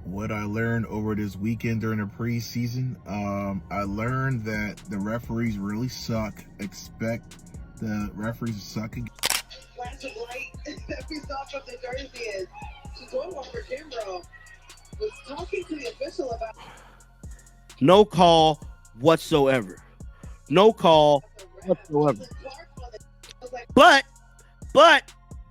what I learned over this weekend during the preseason. I learned that the referees really suck. Expect the referees to suck again. Flash of light that we saw from the jersey is she's going over Kimbrough was talking to the official about no call whatsoever. No call whatsoever. But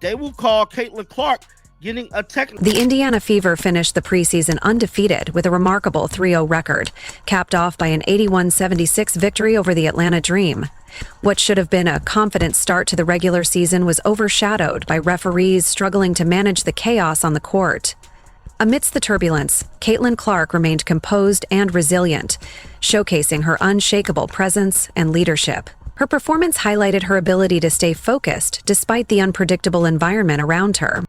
they will call Caitlin Clark getting a technical. The Indiana Fever finished the preseason undefeated with a remarkable 3-0 record, capped off by an 81-76 victory over the Atlanta Dream. What should have been a confident start to the regular season was overshadowed by referees struggling to manage the chaos on the court. Amidst the turbulence, Caitlin Clark remained composed and resilient, showcasing her unshakable presence and leadership. Her performance highlighted her ability to stay focused despite the unpredictable environment around her.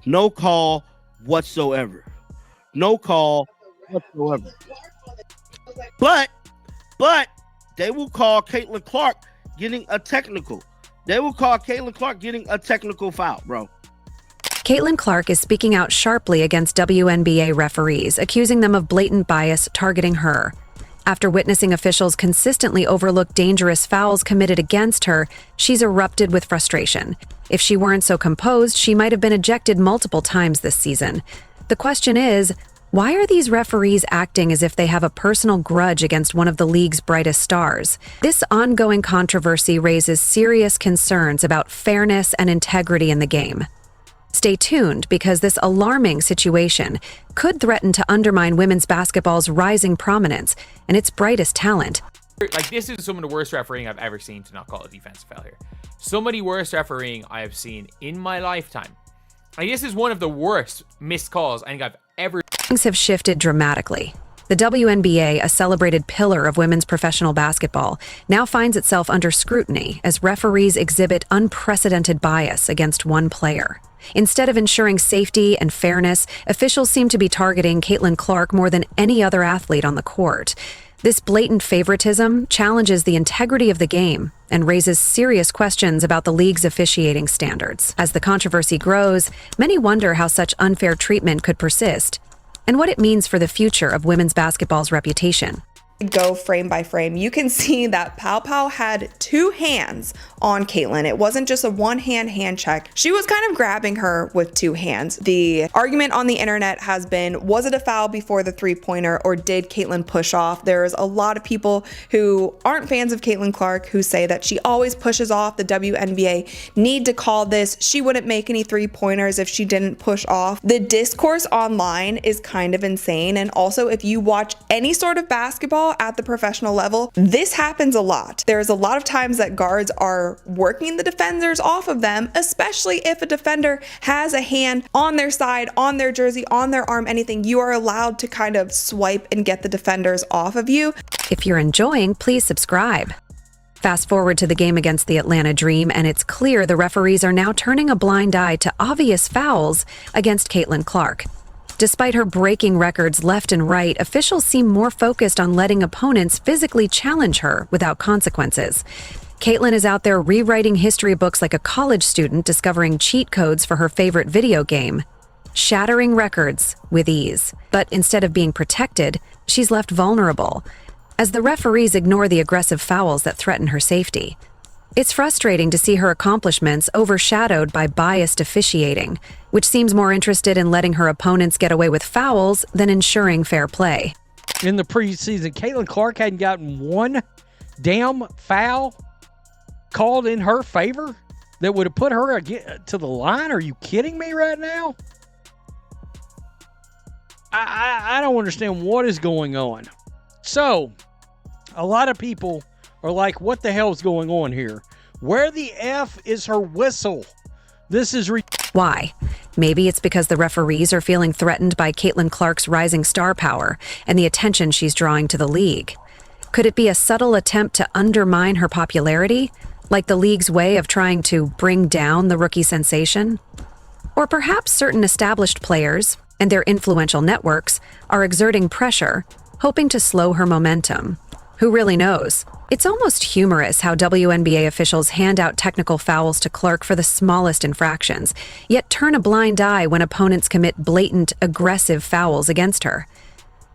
No call whatsoever. No call whatsoever. But they will call Caitlin Clark getting a technical. They will call Caitlin Clark getting a technical foul, bro. Caitlin Clark is speaking out sharply against WNBA referees, accusing them of blatant bias targeting her. After witnessing officials consistently overlook dangerous fouls committed against her, she's erupted with frustration. If she weren't so composed, she might have been ejected multiple times this season. The question is, why are these referees acting as if they have a personal grudge against one of the league's brightest stars? This ongoing controversy raises serious concerns about fairness and integrity in the game. Stay tuned, because this alarming situation could threaten to undermine women's basketball's rising prominence and its brightest talent. Like, this is some of the worst refereeing I've ever seen, to not call it a defensive foul here. So many worst refereeing I have seen in my lifetime. Like, this is one of the worst missed calls I think I've ever. Things have shifted dramatically. The WNBA, a celebrated pillar of women's professional basketball, now finds itself under scrutiny as referees exhibit unprecedented bias against one player. Instead of ensuring safety and fairness, officials seem to be targeting Caitlin Clark more than any other athlete on the court. This blatant favoritism challenges the integrity of the game and raises serious questions about the league's officiating standards. As the controversy grows, many wonder how such unfair treatment could persist and what it means for the future of women's basketball's reputation. Go frame by frame, you can see that Pow Pow had two hands on Caitlin. It wasn't just a one-hand hand check. She was kind of grabbing her with two hands. The argument on the internet has been, was it a foul before the three-pointer, or did Caitlin push off? There's a lot of people who aren't fans of Caitlin Clark who say that she always pushes off. The WNBA need to call this. She wouldn't make any three-pointers if she didn't push off. The discourse online is kind of insane, and also if you watch any sort of basketball at the professional level, this happens a lot. There's a lot of times that guards are working the defenders off of them, especially if a defender has a hand on their side, on their jersey, on their arm, anything. You are allowed to kind of swipe and get the defenders off of you. If you're enjoying, please subscribe. Fast forward to the game against the Atlanta Dream, and it's clear the referees are now turning a blind eye to obvious fouls against Caitlin Clark. Despite her breaking records left and right, officials seem more focused on letting opponents physically challenge her without consequences. Caitlin is out there rewriting history books like a college student discovering cheat codes for her favorite video game, shattering records with ease. But instead of being protected, she's left vulnerable, as the referees ignore the aggressive fouls that threaten her safety. It's frustrating to see her accomplishments overshadowed by biased officiating, which seems more interested in letting her opponents get away with fouls than ensuring fair play. In the preseason, Caitlin Clark hadn't gotten one damn foul called in her favor that would have put her to the line. Are you kidding me right now? I don't understand what is going on. So, a lot of people are like, what the hell's going on here? Where the F is her whistle? This is Why? Maybe it's because the referees are feeling threatened by Caitlin Clark's rising star power and the attention she's drawing to the league. Could it be a subtle attempt to undermine her popularity, like the league's way of trying to bring down the rookie sensation? Or perhaps certain established players and their influential networks are exerting pressure, hoping to slow her momentum. Who really knows? It's almost humorous how WNBA officials hand out technical fouls to Clark for the smallest infractions, yet turn a blind eye when opponents commit blatant, aggressive fouls against her.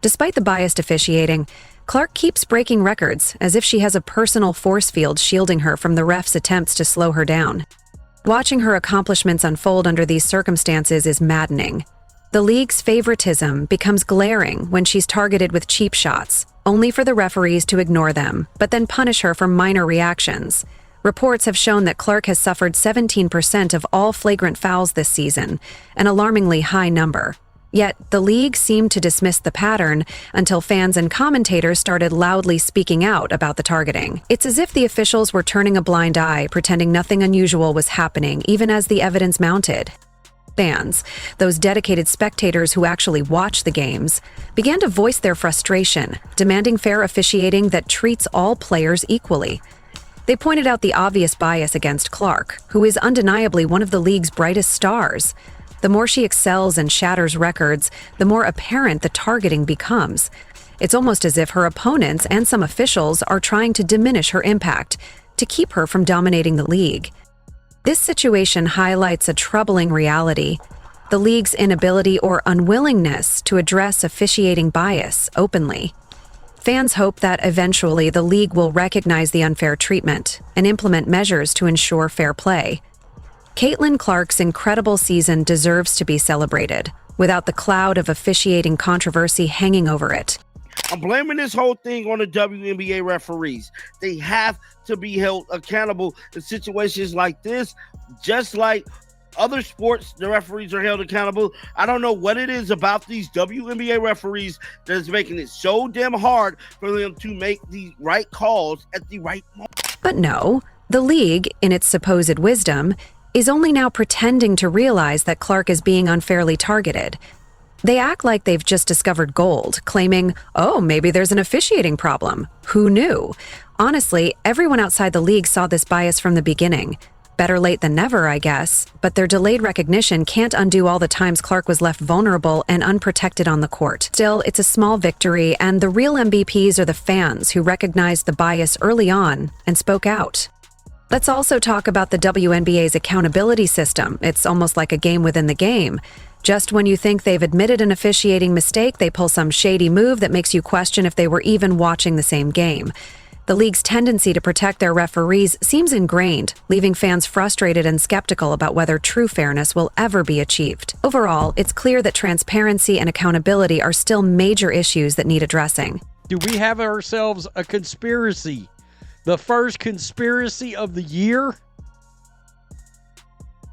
Despite the biased officiating, Clark keeps breaking records as if she has a personal force field shielding her from the ref's attempts to slow her down. Watching her accomplishments unfold under these circumstances is maddening. The league's favoritism becomes glaring when she's targeted with cheap shots, only for the referees to ignore them, but then punish her for minor reactions. Reports have shown that Clark has suffered 17% of all flagrant fouls this season, an alarmingly high number. Yet, the league seemed to dismiss the pattern until fans and commentators started loudly speaking out about the targeting. It's as if the officials were turning a blind eye, pretending nothing unusual was happening, even as the evidence mounted. Fans, those dedicated spectators who actually watch the games, began to voice their frustration, demanding fair officiating that treats all players equally. They pointed out the obvious bias against Clark, who is undeniably one of the league's brightest stars. The more she excels and shatters records, the more apparent the targeting becomes. It's almost as if her opponents and some officials are trying to diminish her impact, to keep her from dominating the league. This situation highlights a troubling reality: the league's inability or unwillingness to address officiating bias openly. Fans hope that eventually the league will recognize the unfair treatment and implement measures to ensure fair play. Caitlin Clark's incredible season deserves to be celebrated, without the cloud of officiating controversy hanging over it. I'm blaming this whole thing on the WNBA referees. They have to be held accountable in situations like this, just like other sports, the referees are held accountable. I don't know what it is about these WNBA referees that is making it so damn hard for them to make the right calls at the right moment. But no, the league, in its supposed wisdom, is only now pretending to realize that Clark is being unfairly targeted. They act like they've just discovered gold, claiming, oh, maybe there's an officiating problem. Who knew? Honestly, everyone outside the league saw this bias from the beginning. Better late than never, I guess, but their delayed recognition can't undo all the times Clark was left vulnerable and unprotected on the court. Still, it's a small victory, and the real MVPs are the fans who recognized the bias early on and spoke out. Let's also talk about the WNBA's accountability system. It's almost like a game within the game. Just when you think they've admitted an officiating mistake, they pull some shady move that makes you question if they were even watching the same game. The league's tendency to protect their referees seems ingrained, leaving fans frustrated and skeptical about whether true fairness will ever be achieved. Overall, it's clear that transparency and accountability are still major issues that need addressing. Do we have ourselves a conspiracy? The first conspiracy of the year?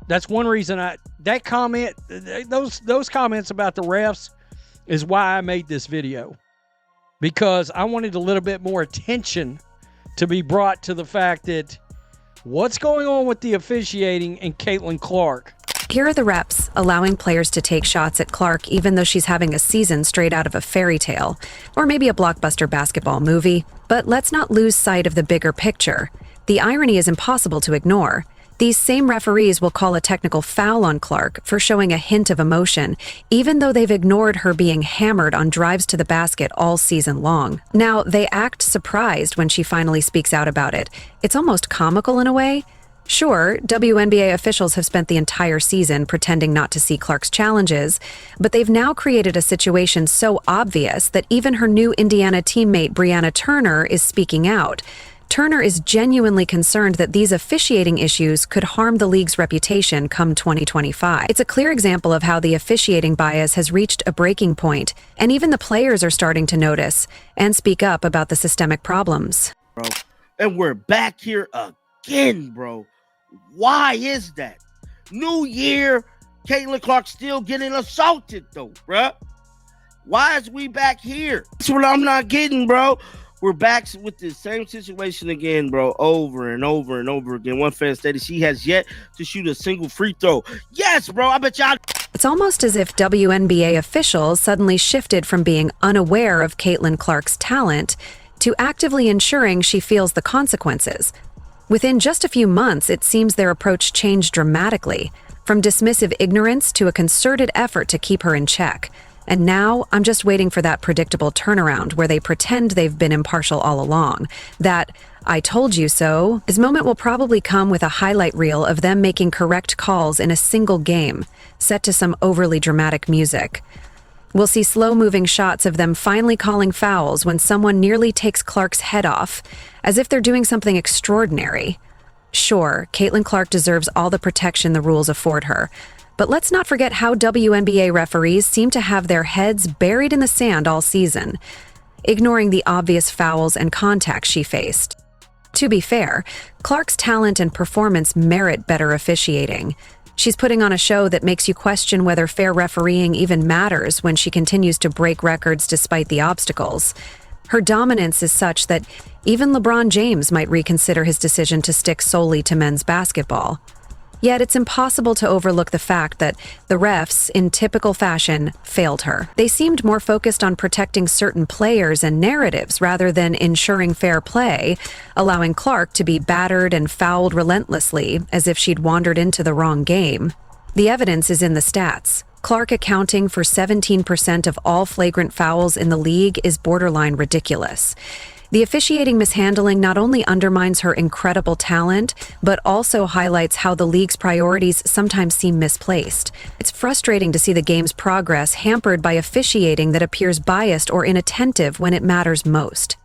That's one reason those comments about the refs is why I made this video. Because I wanted a little bit more attention to be brought to the fact that what's going on with the officiating and Caitlin Clark. Here are the reps allowing players to take shots at Clark even though she's having a season straight out of a fairy tale, or maybe a blockbuster basketball movie. But let's not lose sight of the bigger picture. The irony is impossible to ignore. These same referees will call a technical foul on Clark for showing a hint of emotion, even though they've ignored her being hammered on drives to the basket all season long. Now, they act surprised when she finally speaks out about it. It's almost comical in a way. Sure, WNBA officials have spent the entire season pretending not to see Clark's challenges, but they've now created a situation so obvious that even her new Indiana teammate Brianna Turner is speaking out. Turner is genuinely concerned that these officiating issues could harm the league's reputation come 2025. It's a clear example of how the officiating bias has reached a breaking point, and even the players are starting to notice and speak up about the systemic problems. Bro, and we're back here again, bro. Why is that? New year, Caitlin Clark still getting assaulted, though, bro. Why is we back here? That's what I'm not getting, bro. We're back with the same situation again, bro, over and over and over again. One fan stated she has yet to shoot a single free throw. Yes, bro, I bet y'all. It's almost as if WNBA officials suddenly shifted from being unaware of Caitlin Clark's talent to actively ensuring she feels the consequences. Within just a few months, it seems their approach changed dramatically, from dismissive ignorance to a concerted effort to keep her in check. And now I'm just waiting for that predictable turnaround where they pretend they've been impartial all along. That "I told you so" this moment will probably come with a highlight reel of them making correct calls in a single game, set to some overly dramatic music. We'll see slow-moving shots of them finally calling fouls when someone nearly takes Clark's head off, as if they're doing something extraordinary. Sure, Caitlin Clark deserves all the protection the rules afford her, but let's not forget how WNBA referees seem to have their heads buried in the sand all season, ignoring the obvious fouls and contacts she faced. To be fair, Clark's talent and performance merit better officiating. She's putting on a show that makes you question whether fair refereeing even matters when she continues to break records despite the obstacles. Her dominance is such that even LeBron James might reconsider his decision to stick solely to men's basketball. Yet it's impossible to overlook the fact that the refs, in typical fashion, failed her. They seemed more focused on protecting certain players and narratives rather than ensuring fair play, allowing Clark to be battered and fouled relentlessly as if she'd wandered into the wrong game. The evidence is in the stats. Clark accounting for 17% of all flagrant fouls in the league is borderline ridiculous. The officiating mishandling not only undermines her incredible talent, but also highlights how the league's priorities sometimes seem misplaced. It's frustrating to see the game's progress hampered by officiating that appears biased or inattentive when it matters most.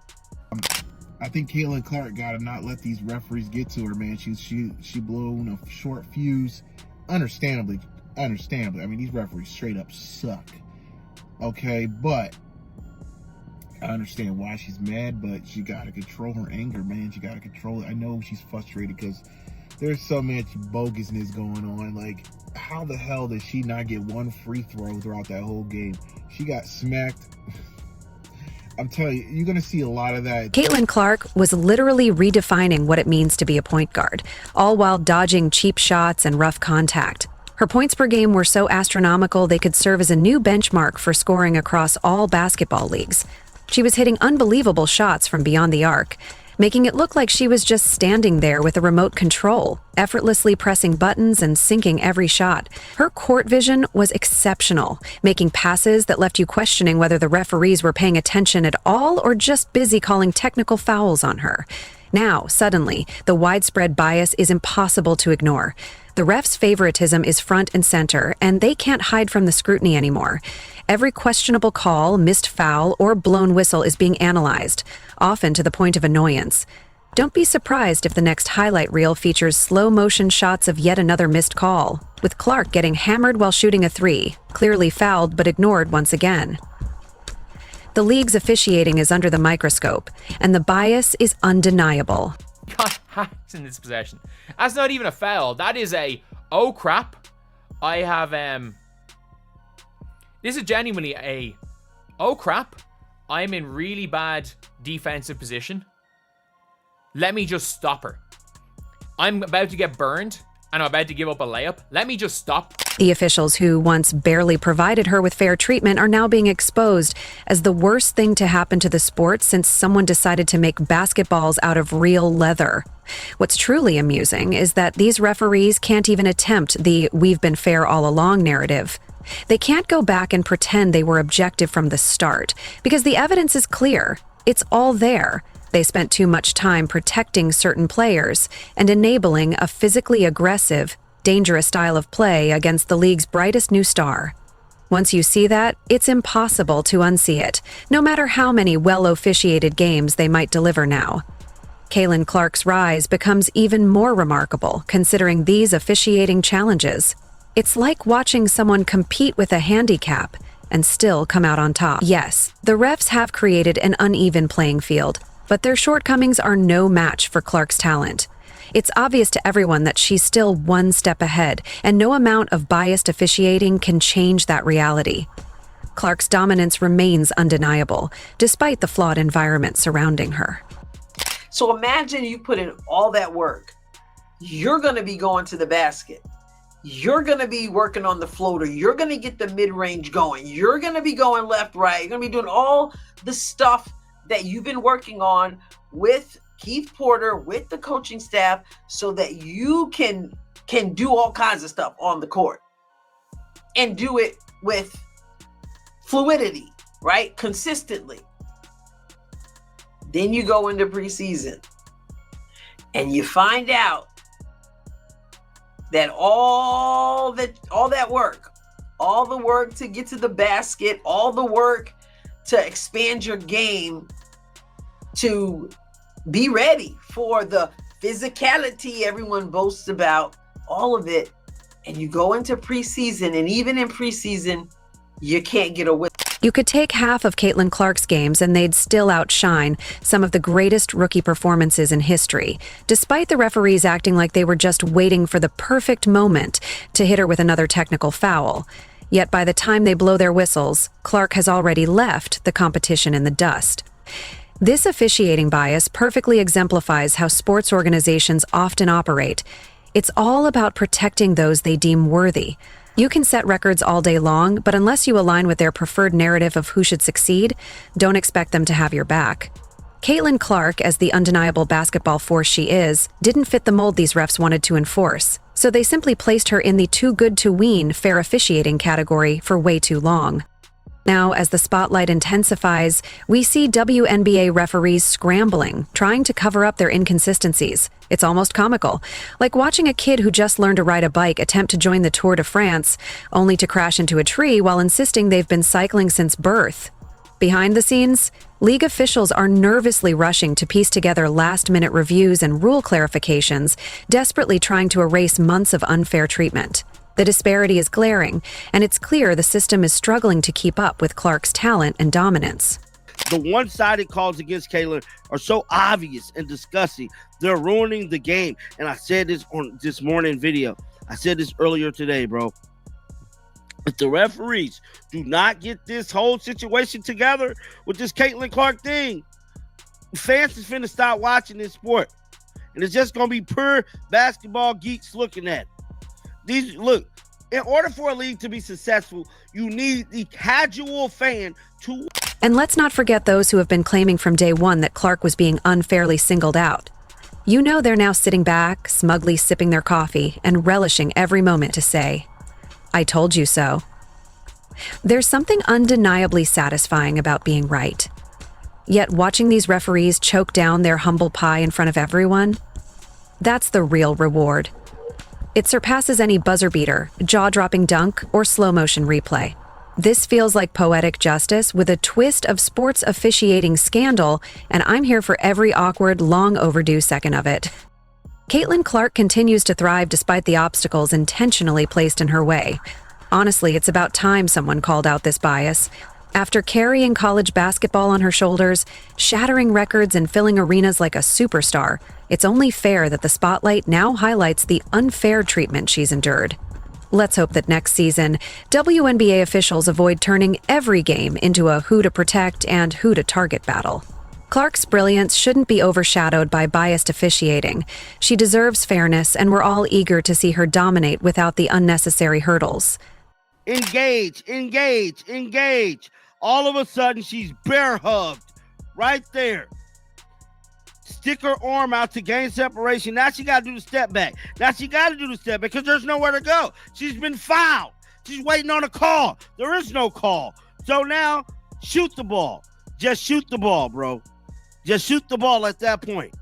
I think Caitlin Clark gotta not let these referees get to her, man. She blown a short fuse, understandably. I mean, these referees straight up suck. Okay, but I understand why she's mad, but she gotta control her anger, man. She gotta control it. I know she's frustrated because there's so much bogusness going on. Like, how the hell did she not get one free throw throughout that whole game? She got smacked. I'm telling you, you're gonna see a lot of that. Caitlin Clark was literally redefining what it means to be a point guard, all while dodging cheap shots and rough contact. Her points per game were so astronomical they could serve as a new benchmark for scoring across all basketball leagues. She was hitting unbelievable shots from beyond the arc, making it look like she was just standing there with a remote control, effortlessly pressing buttons and sinking every shot. Her court vision was exceptional, making passes that left you questioning whether the referees were paying attention at all or just busy calling technical fouls on her. Now, suddenly, the widespread bias is impossible to ignore. The refs' favoritism is front and center, and they can't hide from the scrutiny anymore. Every questionable call, missed foul, or blown whistle is being analyzed, often to the point of annoyance. Don't be surprised if the next highlight reel features slow-motion shots of yet another missed call, with Clark getting hammered while shooting a three, clearly fouled but ignored once again. The league's officiating is under the microscope, and the bias is undeniable. Got hacked in this possession. That's not even a foul. That is a, oh crap. I have, this is genuinely a, oh crap. I'm in really bad defensive position. Let me just stop her. I'm about to get burned, and I'm about to give up a layup. Let me just stop. The officials who once barely provided her with fair treatment are now being exposed as the worst thing to happen to the sport since someone decided to make basketballs out of real leather. What's truly amusing is that these referees can't even attempt the "we've been fair all along" narrative. They can't go back and pretend they were objective from the start, because the evidence is clear. It's all there. They spent too much time protecting certain players and enabling a physically aggressive, dangerous style of play against the league's brightest new star. Once you see that, it's impossible to unsee it, no matter how many well-officiated games they might deliver now. Caitlin Clark's rise becomes even more remarkable considering these officiating challenges. It's like watching someone compete with a handicap and still come out on top. Yes, the refs have created an uneven playing field, but their shortcomings are no match for Clark's talent. It's obvious to everyone that she's still one step ahead, and no amount of biased officiating can change that reality. Clark's dominance remains undeniable, despite the flawed environment surrounding her. So imagine you put in all that work. You're going to be going to the basket. You're going to be working on the floater. You're going to get the mid-range going. You're going to be going left, right. You're going to be doing all the stuff that you've been working on with Keith Porter, with the coaching staff, so that you can do all kinds of stuff on the court and do it with fluidity, right? Consistently. Then you go into preseason and you find out that all that work, all the work to get to the basket, all the work to expand your game, to be ready for the physicality everyone boasts about, all of it, and you go into preseason, and even in preseason, you can't get away. You could take half of Caitlin Clark's games and they'd still outshine some of the greatest rookie performances in history, despite the referees acting like they were just waiting for the perfect moment to hit her with another technical foul. Yet by the time they blow their whistles, Clark has already left the competition in the dust. This officiating bias perfectly exemplifies how sports organizations often operate. It's all about protecting those they deem worthy. You can set records all day long, but unless you align with their preferred narrative of who should succeed, don't expect them to have your back. Caitlin Clark, as the undeniable basketball force she is, didn't fit the mold these refs wanted to enforce, so they simply placed her in the too good to wean fair officiating category for way too long. Now, as the spotlight intensifies, we see WNBA referees scrambling, trying to cover up their inconsistencies. It's almost comical, like watching a kid who just learned to ride a bike attempt to join the Tour de France, only to crash into a tree while insisting they've been cycling since birth. Behind the scenes, league officials are nervously rushing to piece together last-minute reviews and rule clarifications, desperately trying to erase months of unfair treatment. The disparity is glaring, and it's clear the system is struggling to keep up with Clark's talent and dominance. The one-sided calls against Caitlin are so obvious and disgusting. They're ruining the game. And I said this on this morning video. I said this earlier today, bro. If the referees do not get this whole situation together with this Caitlin Clark thing, fans is finna stop watching this sport. And it's just going to be pure basketball geeks looking at it. Look, in order for a league to be successful, you need the casual fan to... And let's not forget those who have been claiming from day one that Clark was being unfairly singled out. You know they're now sitting back, smugly sipping their coffee, and relishing every moment to say, "I told you so." There's something undeniably satisfying about being right. Yet watching these referees choke down their humble pie in front of everyone, that's the real reward. It surpasses any buzzer beater, jaw-dropping dunk, or slow-motion replay. This feels like poetic justice with a twist of sports officiating scandal, and I'm here for every awkward, long overdue second of it. Caitlin Clark continues to thrive despite the obstacles intentionally placed in her way. Honestly, it's about time someone called out this bias. After carrying college basketball on her shoulders, shattering records and filling arenas like a superstar, it's only fair that the spotlight now highlights the unfair treatment she's endured. Let's hope that next season, WNBA officials avoid turning every game into a who to protect and who to target battle. Clark's brilliance shouldn't be overshadowed by biased officiating. She deserves fairness, and we're all eager to see her dominate without the unnecessary hurdles. Engage, engage, engage. All of a sudden, she's bear hugged right there. Stick her arm out to gain separation. Now she got to do the step back. Because there's nowhere to go. She's been fouled. She's waiting on a call. There is no call. So now, shoot the ball. Just shoot the ball, bro. Just shoot the ball at that point.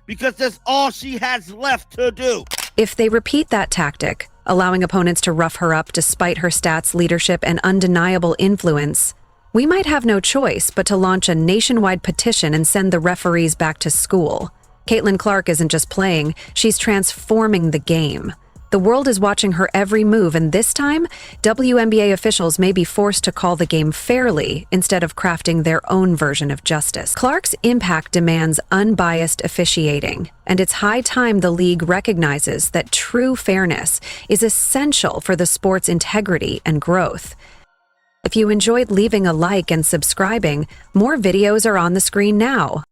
Because that's all she has left to do. If they repeat that tactic, allowing opponents to rough her up despite her stats, leadership, and undeniable influence, we might have no choice but to launch a nationwide petition and send the referees back to school. Caitlin Clark isn't just playing, she's transforming the game. The world is watching her every move, and this time, WNBA officials may be forced to call the game fairly instead of crafting their own version of justice. Clark's impact demands unbiased officiating, and it's high time the league recognizes that true fairness is essential for the sport's integrity and growth. If you enjoyed leaving a like and subscribing, more videos are on the screen now.